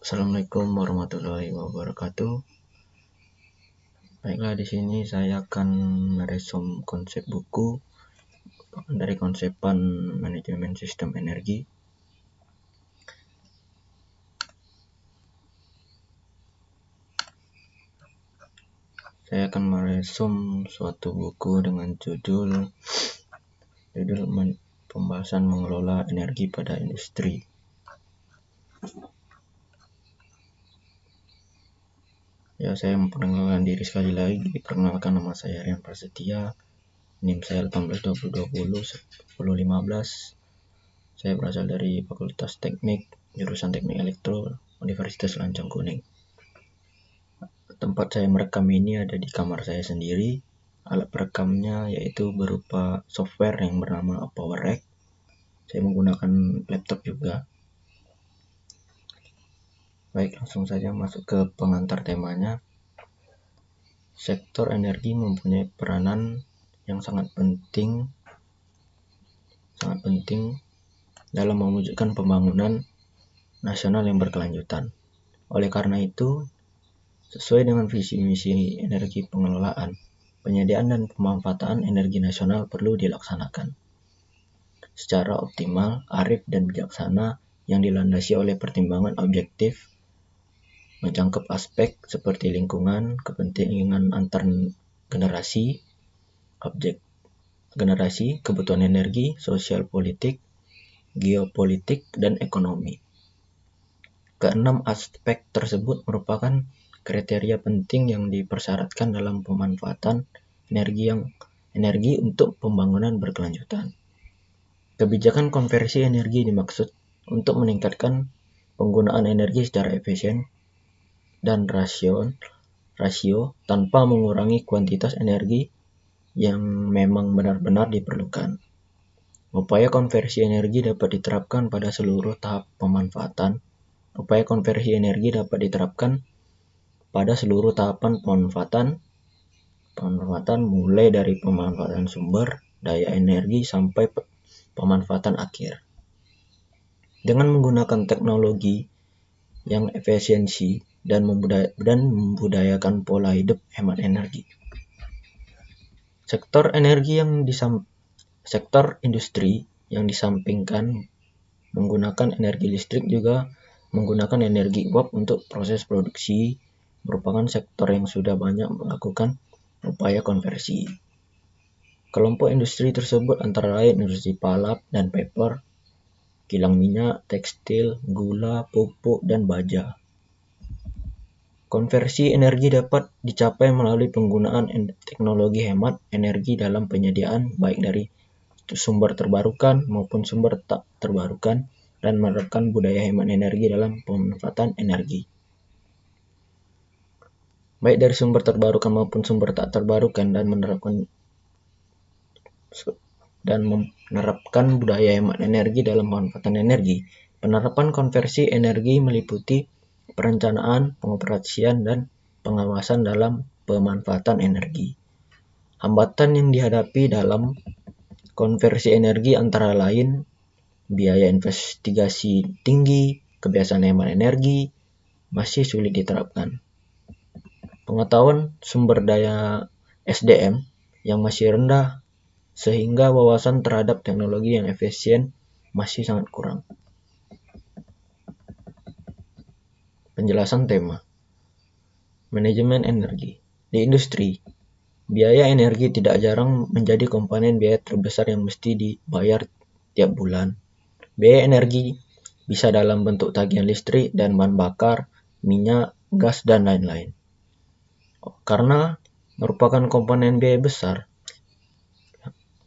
Assalamualaikum warahmatullahi wabarakatuh. Baiklah, di sini saya akan meresum konsep buku dari konsepan manajemen sistem energi. Saya akan meresum suatu buku dengan judul pembahasan mengelola energi pada industri. Ya, saya memperkenalkan diri sekali lagi. Perkenalkan, nama saya Rian Prasetya, NIM saya 18201015. Saya berasal dari Fakultas Teknik, jurusan Teknik Elektro, Universitas Lancang Kuning. Tempat saya merekam ini ada di kamar saya sendiri. Alat perekamnya yaitu berupa software yang bernama PowerRack. Saya menggunakan laptop juga. Baik, langsung saja masuk ke pengantar temanya. Sektor energi mempunyai peranan yang sangat penting dalam mewujudkan pembangunan nasional yang berkelanjutan. Oleh karena itu, sesuai dengan visi misi energi pengelolaan, penyediaan dan pemanfaatan energi nasional perlu dilaksanakan secara optimal, arif, dan bijaksana yang dilandasi oleh pertimbangan objektif, mencakup aspek seperti lingkungan, kepentingan antar generasi, kebutuhan energi, sosial politik, geopolitik, dan ekonomi. Keenam aspek tersebut merupakan kriteria penting yang dipersyaratkan dalam pemanfaatan energi untuk pembangunan berkelanjutan. Kebijakan konversi energi dimaksud untuk meningkatkan penggunaan energi secara efisien dan rasio tanpa mengurangi kuantitas energi yang memang benar-benar diperlukan. Upaya konversi energi dapat diterapkan pada seluruh tahap pemanfaatan. Upaya konversi energi dapat diterapkan pada seluruh tahapan pemanfaatan mulai dari pemanfaatan sumber daya energi sampai pemanfaatan akhir. Dengan menggunakan teknologi yang efisiensi dan membudayakan pola hidup hemat energi. Sektor industri yang disampingkan menggunakan energi listrik juga menggunakan energi uap untuk proses produksi, merupakan sektor yang sudah banyak melakukan upaya konversi. Kelompok industri tersebut antara lain industri palap dan paper, kilang minyak, tekstil, gula, pupuk, dan baja. Konversi energi dapat dicapai melalui penggunaan teknologi hemat energi dalam penyediaan baik dari sumber terbarukan maupun sumber tak terbarukan dan menerapkan budaya hemat energi dalam pemanfaatan energi. Baik dari sumber terbarukan maupun sumber tak terbarukan dan menerapkan budaya hemat energi dalam pemanfaatan energi. Penerapan konversi energi meliputi perencanaan, pengoperasian, dan pengawasan dalam pemanfaatan energi. Hambatan yang dihadapi dalam konversi energi antara lain biaya investigasi tinggi, kebiasaan hemat energi masih sulit diterapkan. Pengetahuan sumber daya SDM yang masih rendah sehingga wawasan terhadap teknologi yang efisien masih sangat kurang. Penjelasan tema. Manajemen energi. Di industri, biaya energi tidak jarang menjadi komponen biaya terbesar yang mesti dibayar tiap bulan. Biaya energi bisa dalam bentuk tagihan listrik dan bahan bakar, minyak, gas, dan lain-lain. Karena merupakan komponen biaya besar,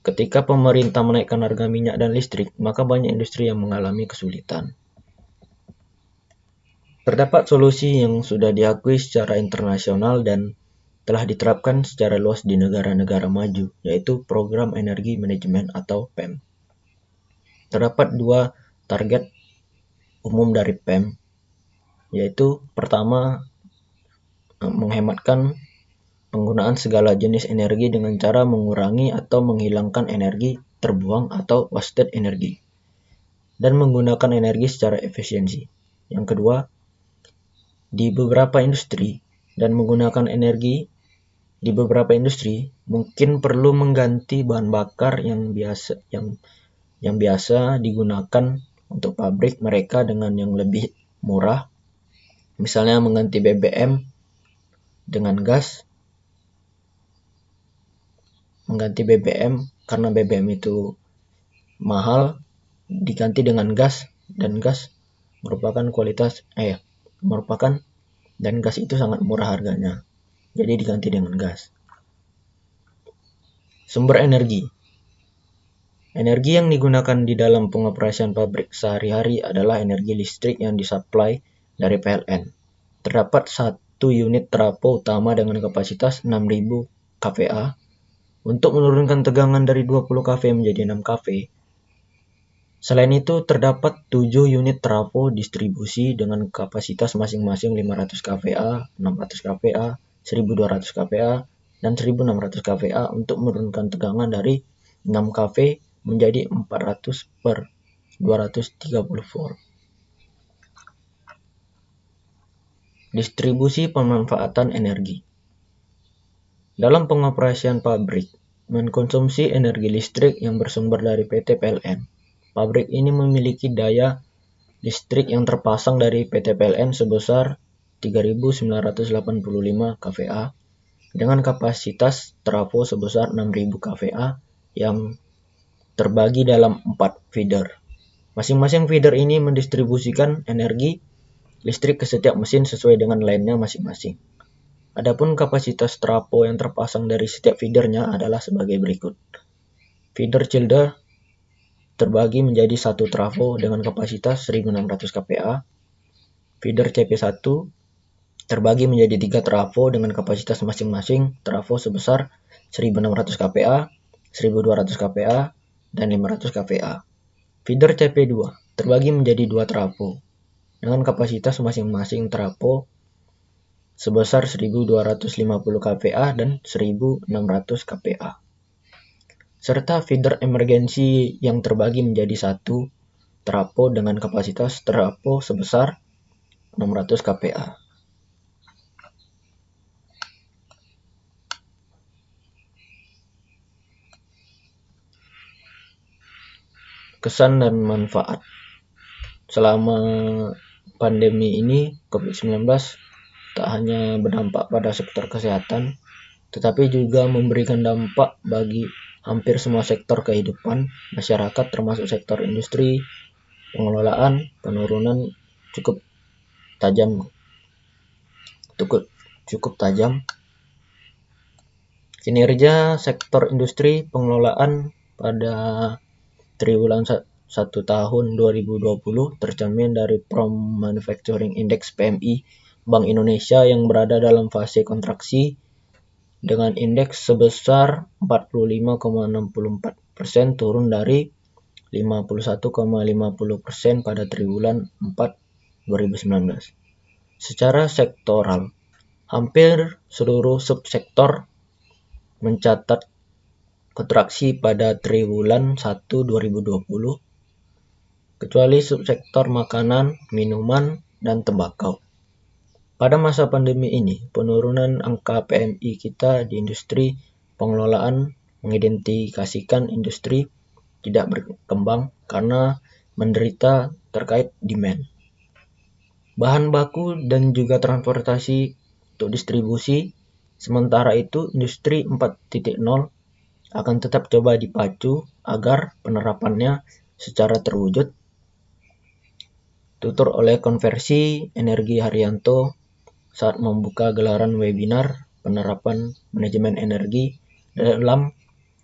ketika pemerintah menaikkan harga minyak dan listrik, maka banyak industri yang mengalami kesulitan. Terdapat solusi yang sudah diakui secara internasional dan telah diterapkan secara luas di negara-negara maju, yaitu Program Energi Manajemen atau PEM. Terdapat 2 target umum dari PEM, yaitu pertama, menghematkan penggunaan segala jenis energi dengan cara mengurangi atau menghilangkan energi terbuang atau wasted energi, dan menggunakan energi secara efisiensi. Yang kedua, di beberapa industri dan menggunakan energi di beberapa industri mungkin perlu mengganti bahan bakar yang biasa digunakan untuk pabrik mereka dengan yang lebih murah, misalnya mengganti BBM dengan gas, mengganti BBM karena BBM itu mahal diganti dengan gas, dan gas merupakan dan gas itu sangat murah harganya, jadi diganti dengan gas. Sumber energi yang digunakan di dalam pengoperasian pabrik sehari-hari adalah energi listrik yang disuplai dari PLN. Terdapat satu unit trafo utama dengan kapasitas 6.000 kVA. Untuk menurunkan tegangan dari 20 kV menjadi 6 kV. Selain itu, terdapat 7 unit trafo distribusi dengan kapasitas masing-masing 500 kVA, 600 kVA, 1200 kVA, dan 1600 kVA untuk menurunkan tegangan dari 6 kV menjadi 400 per 230 volt. Distribusi pemanfaatan energi. Dalam pengoperasian pabrik, mengkonsumsi energi listrik yang bersumber dari PT PLN. Pabrik ini memiliki daya listrik yang terpasang dari PT PLN sebesar 3.985 kVA dengan kapasitas trafo sebesar 6.000 kVA yang terbagi dalam 4 feeder. Masing-masing feeder ini mendistribusikan energi listrik ke setiap mesin sesuai dengan line-nya masing-masing. Adapun kapasitas trafo yang terpasang dari setiap feedernya adalah sebagai berikut. Feeder chiller terbagi menjadi satu trafo dengan kapasitas 1.600 kVA. Feeder CP1 terbagi menjadi 3 trafo dengan kapasitas masing-masing trafo sebesar 1.600 kVA, 1.200 kVA, dan 500 kVA. Feeder CP2 terbagi menjadi 2 trafo dengan kapasitas masing-masing trafo sebesar 1.250 kVA dan 1.600 kVA. Serta feeder emergensi yang terbagi menjadi satu trafo dengan kapasitas trafo sebesar 600 kVA. Kesan dan manfaat. Selama pandemi ini, COVID-19 tak hanya berdampak pada sektor kesehatan, tetapi juga memberikan dampak bagi hampir semua sektor kehidupan masyarakat, termasuk sektor industri, pengelolaan, penurunan cukup tajam. Kinerja sektor industri pengelolaan pada triwulan 1 tahun 2020 tercermin dari Prom Manufacturing Index PMI Bank Indonesia yang berada dalam fase kontraksi dengan indeks sebesar 45,64%, turun dari 51,50% pada triwulan 4 2019. Secara sektoral, hampir seluruh subsektor mencatat kontraksi pada triwulan 1 2020, kecuali subsektor makanan, minuman, dan tembakau. Pada masa pandemi ini, penurunan angka PMI kita di industri pengelolaan mengidentifikasikan industri tidak berkembang karena menderita terkait demand. Bahan baku dan juga transportasi untuk distribusi. Sementara itu, industri 4.0 akan tetap coba dipacu agar penerapannya secara terwujud. Tutur oleh Konversi Energi Haryanto saat membuka gelaran webinar penerapan manajemen energi dalam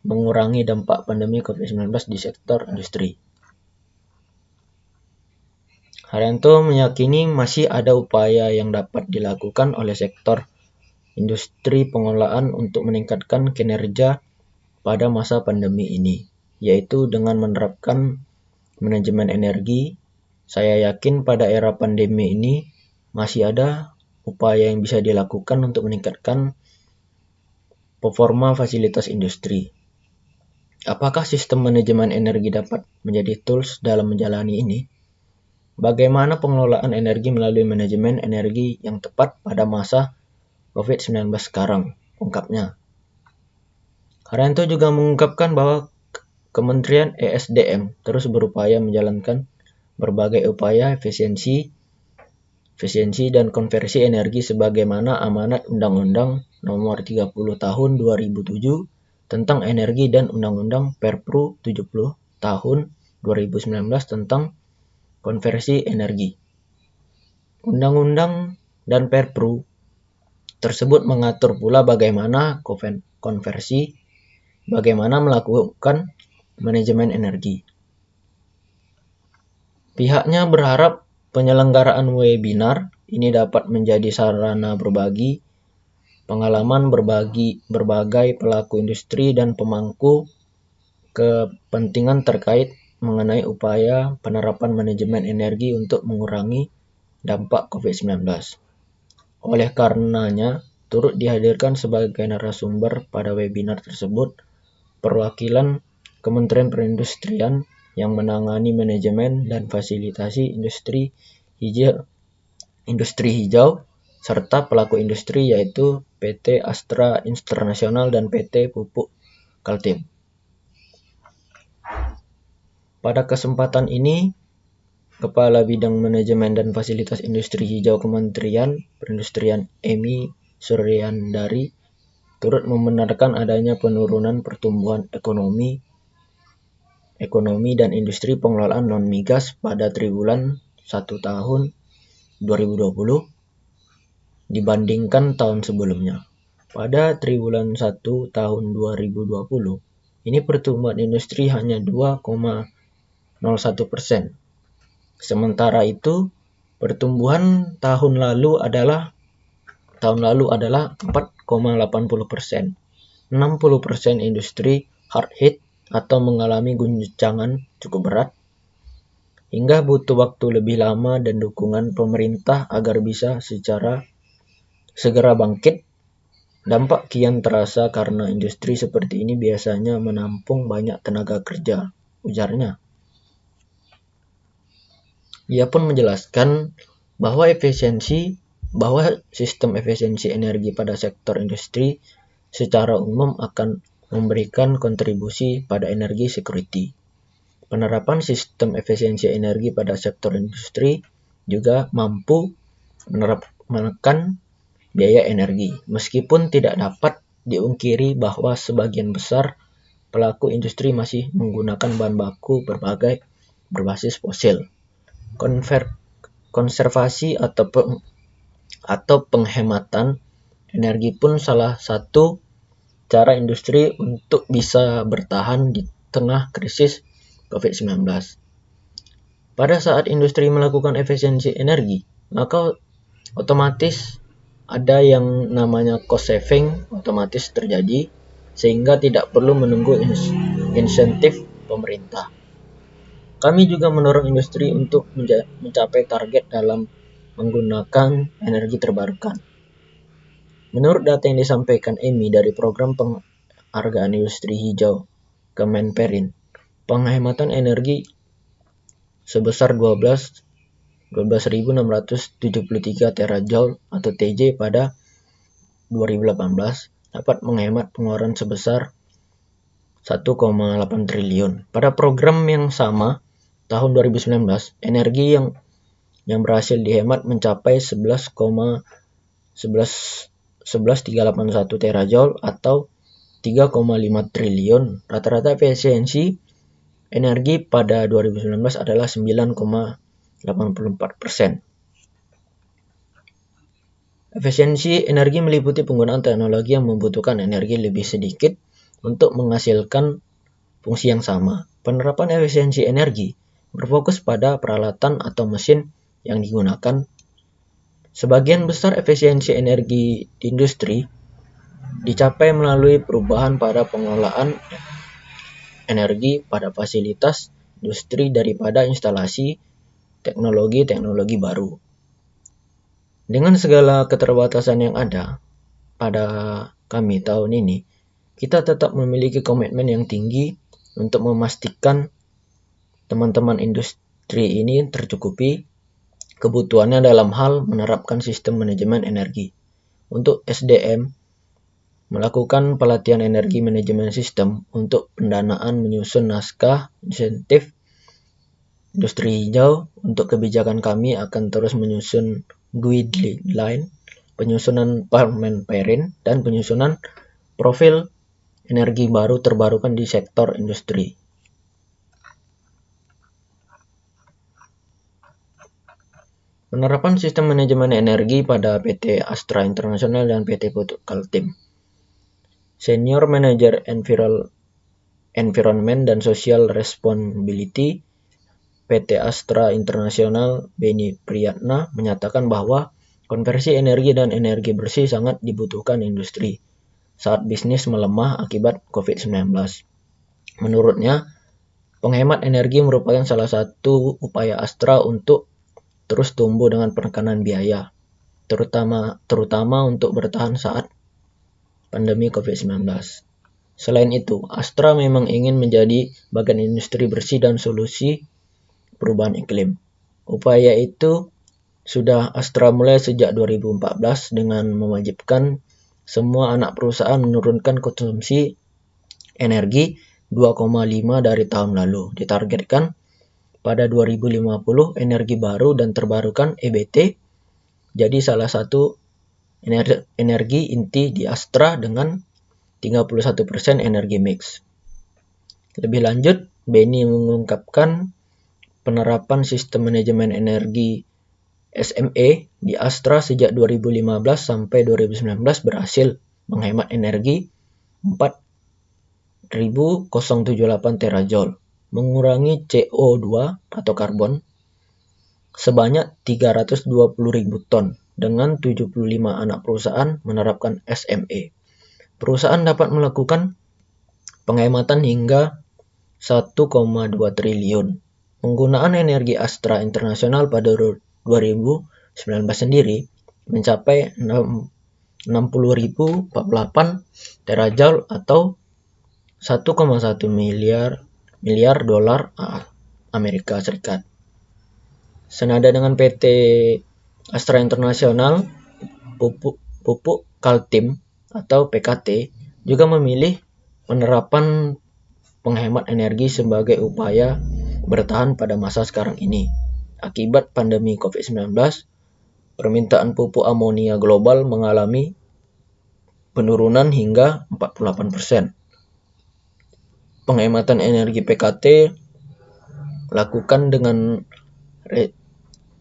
mengurangi dampak pandemi COVID-19 di sektor industri. Haryanto meyakini masih ada upaya yang dapat dilakukan oleh sektor industri pengolahan untuk meningkatkan kinerja pada masa pandemi ini, yaitu dengan menerapkan manajemen energi. Saya yakin pada era pandemi ini masih ada upaya yang bisa dilakukan untuk meningkatkan performa fasilitas industri. Apakah sistem manajemen energi dapat menjadi tools dalam menjalani ini? bagaimana pengelolaan energi melalui manajemen energi yang tepat pada masa COVID-19 sekarang, ungkapnya. Haryanto juga mengungkapkan bahwa Kementerian ESDM terus berupaya menjalankan berbagai upaya efisiensi dan konversi energi sebagaimana amanat Undang-Undang Nomor 30 Tahun 2007 tentang Energi dan Undang-Undang Perpru 70 Tahun 2019 tentang konversi energi. Undang-undang dan Perpru tersebut mengatur pula bagaimana konversi, bagaimana melakukan manajemen energi. Pihaknya berharap penyelenggaraan webinar ini dapat menjadi sarana berbagi pengalaman berbagai pelaku industri dan pemangku kepentingan terkait mengenai upaya penerapan manajemen energi untuk mengurangi dampak COVID-19. Oleh karenanya, turut dihadirkan sebagai narasumber pada webinar tersebut perwakilan Kementerian Perindustrian yang menangani manajemen dan fasilitasi industri hijau serta pelaku industri yaitu PT Astra International dan PT Pupuk Kaltim. Pada kesempatan ini, Kepala Bidang Manajemen dan Fasilitas Industri Hijau Kementerian Perindustrian Emi Suryandari turut membenarkan adanya penurunan pertumbuhan ekonomi dan industri pengelolaan non-migas pada triwulan 1 tahun 2020 dibandingkan tahun sebelumnya. Pada triwulan 1 tahun 2020, ini pertumbuhan industri hanya 2,01%. Sementara itu, pertumbuhan tahun lalu adalah 4,80%. 60% industri hard hit atau mengalami guncangan cukup berat, hingga butuh waktu lebih lama dan dukungan pemerintah agar bisa secara segera bangkit. Dampak kian terasa karena industri seperti ini biasanya menampung banyak tenaga kerja, ujarnya. Ia pun menjelaskan bahwa sistem efisiensi energi pada sektor industri secara umum akan memberikan kontribusi pada energi security. Penerapan sistem efisiensi energi pada sektor industri juga mampu menekan biaya energi, meskipun tidak dapat diungkiri bahwa sebagian besar pelaku industri masih menggunakan bahan baku berbasis fosil. Konservasi atau penghematan energi pun salah satu cara industri untuk bisa bertahan di tengah krisis COVID-19. Pada saat industri melakukan efisiensi energi, maka otomatis ada yang namanya cost saving otomatis terjadi, sehingga tidak perlu menunggu insentif pemerintah. Kami juga mendorong industri untuk mencapai target dalam menggunakan energi terbarukan. Menurut data yang disampaikan Emi dari Program Penghargaan Industri Hijau Kemenperin, penghematan energi sebesar 12.673 terajoule atau TJ pada 2018 dapat menghemat pengeluaran sebesar 1,8 triliun. Pada program yang sama, tahun 2019, energi yang berhasil dihemat mencapai 11.381 terajoule atau 3,5 triliun. Rata-rata efisiensi energi pada 2019 adalah 9,84%. Efisiensi energi meliputi penggunaan teknologi yang membutuhkan energi lebih sedikit untuk menghasilkan fungsi yang sama. Penerapan efisiensi energi berfokus pada peralatan atau mesin yang digunakan. Sebagian besar efisiensi energi di industri dicapai melalui perubahan pada pengelolaan energi pada fasilitas industri daripada instalasi teknologi baru. Dengan segala keterbatasan yang ada pada kami tahun ini, kita tetap memiliki komitmen yang tinggi untuk memastikan teman-teman industri ini tercukupi kebutuhannya dalam hal menerapkan sistem manajemen energi. Untuk SDM, melakukan pelatihan energi manajemen sistem untuk pendanaan menyusun naskah insentif industri hijau. Untuk kebijakan kami akan terus menyusun guideline, penyusunan parliamentarian, dan penyusunan profil energi baru terbarukan di sektor industri. Penerapan sistem manajemen energi pada PT Astra International dan PT Pupuk Kaltim. Senior Manager Environment dan Social Responsibility PT Astra International Beni Priyatna menyatakan bahwa konversi energi dan energi bersih sangat dibutuhkan industri saat bisnis melemah akibat COVID-19. Menurutnya, penghemat energi merupakan salah satu upaya Astra untuk terus tumbuh dengan penekanan biaya, terutama untuk bertahan saat pandemi COVID-19. Selain itu, Astra memang ingin menjadi bagian industri bersih dan solusi perubahan iklim. Upaya itu sudah Astra mulai sejak 2014 dengan mewajibkan semua anak perusahaan menurunkan konsumsi energi 2,5 dari tahun lalu. Ditargetkan pada 2050 energi baru dan terbarukan EBT jadi salah satu energi inti di Astra dengan 31% energi mix. Lebih lanjut, Beni mengungkapkan penerapan sistem manajemen energi SME di Astra sejak 2015 sampai 2019 berhasil menghemat energi 4.078 terajoule, mengurangi CO2 atau karbon sebanyak 320.000 ton dengan 75 anak perusahaan menerapkan SME. Perusahaan dapat melakukan penghematan hingga 1,2 triliun. Penggunaan energi Astra International pada 2019 sendiri mencapai 60.048 terajoule atau 1,1 miliar dolar Amerika Serikat. Senada dengan PT Astra International, Pupuk Kaltim atau PKT juga memilih penerapan penghemat energi sebagai upaya bertahan pada masa sekarang ini. Akibat pandemi COVID-19, permintaan pupuk amonia global mengalami penurunan hingga 48%. Penghematan energi PKT lakukan dengan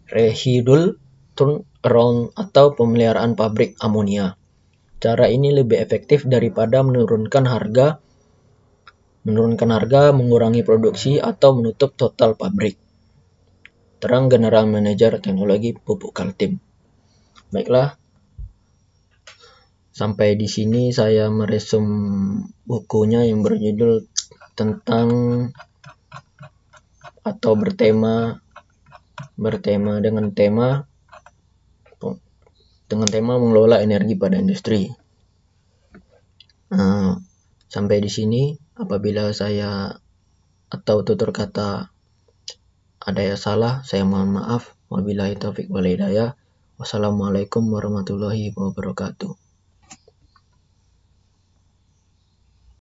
residual turnaround atau pemeliharaan pabrik amonia. Cara ini lebih efektif daripada menurunkan harga, mengurangi produksi, atau menutup total pabrik. Terang General Manager Teknologi Pupuk Kaltim. Baiklah, sampai di sini saya meresum bukunya yang berjudul tentang atau bertema dengan tema mengelola energi pada industri. Sampai di sini, apabila saya atau tutur kata ada yang salah, saya mohon maaf. Wabillahi taufiq wal hidayah. Wassalamualaikum warahmatullahi wabarakatuh.